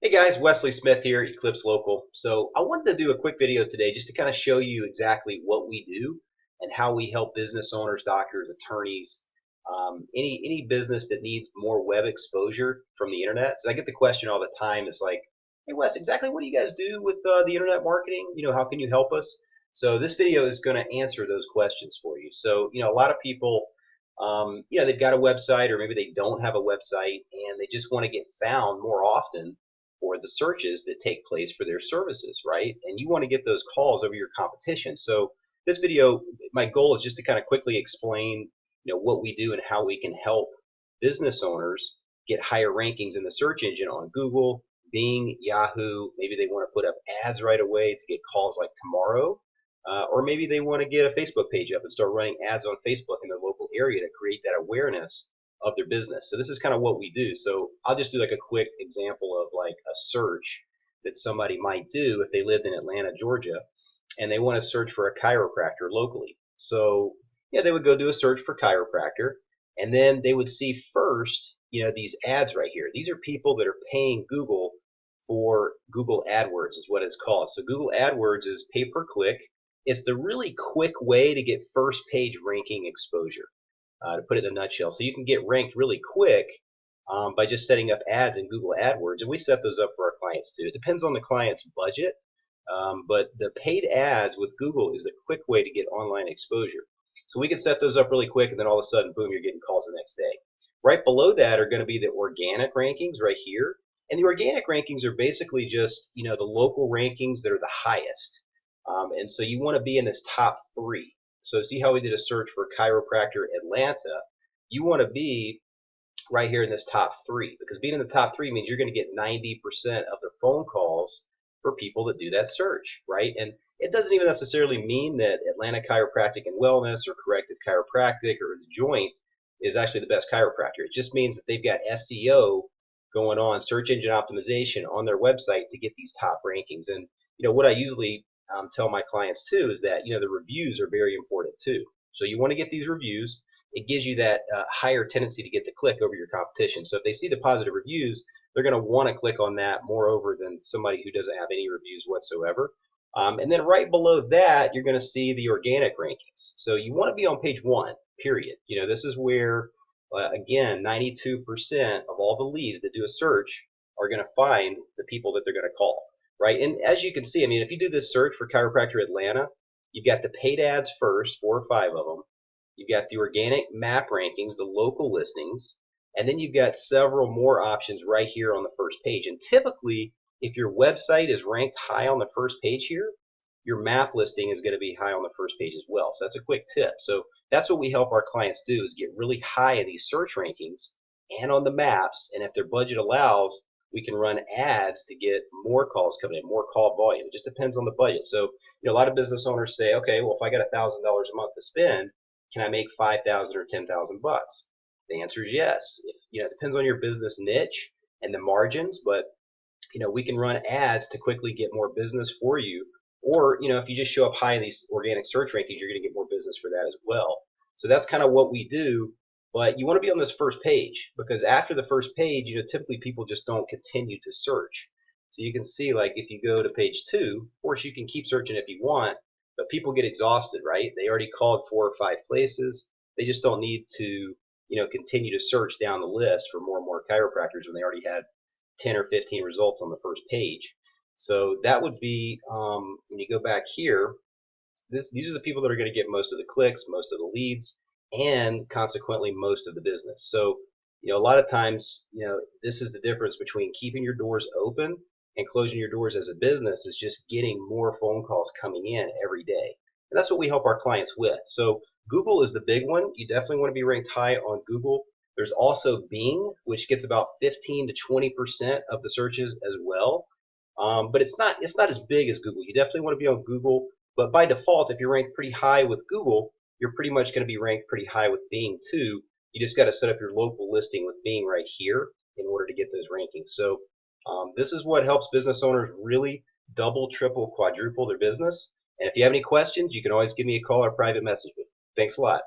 Hey guys, Wesley Smith here, Eclipse Local. So I wanted to do a quick video today just to kind of show you exactly what we do and how we help business owners, doctors, attorneys, any business that needs more web exposure from the internet. So I get the question all the time. It's like, hey Wes, exactly what do you guys do with the internet marketing? How can you help us? So this video is going to answer those questions for you. So a lot of people, they've got a website or maybe they don't have a website and they just want to get found more often for the searches that take place for their services, right? And you want to get those calls over your competition. So this video, my goal is just to kind of quickly explain, what we do and how we can help business owners get higher rankings in the search engine on Google, Bing, Yahoo. Maybe they want to put up ads right away to get calls like tomorrow. Or maybe they want to get a Facebook page up and start running ads on Facebook in their local area to create that awareness of their business. So this is kind of what we do. So I'll just do like a quick example of like a search that somebody might do if they lived in Atlanta, Georgia, and they want to search for a chiropractor locally. So yeah, they would go do a search for chiropractor, and then they would see first, these ads right here. These are people that are paying Google for Google AdWords is what it's called. So Google AdWords is pay per click. It's the really quick way to get first page ranking exposure, to put it in a nutshell. So you can get ranked really quick by just setting up ads in Google AdWords, and we set those up for our clients too. It depends on the client's budget, but the paid ads with Google is a quick way to get online exposure. So we can set those up really quick, and then all of a sudden, boom, you're getting calls the next day. Right below that are going to be the organic rankings right here. And the organic rankings are basically just, the local rankings that are the highest. And so you want to be in this top 3. So see how we did a search for chiropractor Atlanta? You want to be right here in this top 3, because being in the top 3 means you're going to get 90% of the phone calls for people that do that search, right? And it doesn't even necessarily mean that Atlanta Chiropractic and Wellness or Corrective Chiropractic or The Joint is actually the best chiropractor. It just means that they've got SEO going on, search engine optimization on their website to get these top rankings. And what I usually tell my clients too is that the reviews are very important too. So you want to get these reviews. It gives you that higher tendency to get the click over your competition. So if they see the positive reviews, they're going to want to click on that more over than somebody who doesn't have any reviews whatsoever. And then right below that, you're going to see the organic rankings. So you want to be on page 1, period. This is where, again, 92% of all the leads that do a search are going to find the people that they're going to call. Right, and as you can see, if you do this search for chiropractor Atlanta, you've got the paid ads first, 4 or 5 of them. You've got the organic map rankings, the local listings, and then you've got several more options right here on the first page. And typically, if your website is ranked high on the first page here, your map listing is going to be high on the first page as well. So that's a quick tip. So that's what we help our clients do, is get really high in these search rankings and on the maps. And if their budget allows, we can run ads to get more calls coming in, more call volume. It just depends on the budget. So, a lot of business owners say, okay, well, if I got $1,000 a month to spend, can I make 5,000 or 10,000 bucks? The answer is yes. It depends on your business niche and the margins, but we can run ads to quickly get more business for you. Or, if you just show up high in these organic search rankings, you're going to get more business for that as well. So that's kind of what we do. But you want to be on this first page, because after the first page, typically people just don't continue to search. So you can see, like, if you go to page 2, of course you can keep searching if you want, but people get exhausted, right? They already called 4 or 5 places. They just don't need to, continue to search down the list for more and more chiropractors when they already had 10 or 15 results on the first page. So that would be, when you go back here, these are the people that are going to get most of the clicks, most of the leads, and consequently most of the business. So, a lot of times, this is the difference between keeping your doors open and closing your doors as a business, is just getting more phone calls coming in every day. And that's what we help our clients with. So Google is the big one. You definitely want to be ranked high on Google. There's also Bing, which gets about 15 to 20% of the searches as well. But it's not as big as Google. You definitely want to be on Google. But by default, if you're ranked pretty high with Google, you're pretty much going to be ranked pretty high with Bing too. You just got to set up your local listing with Bing right here in order to get those rankings. So this is what helps business owners really double, triple, quadruple their business. And if you have any questions, you can always give me a call or private message me. Thanks a lot.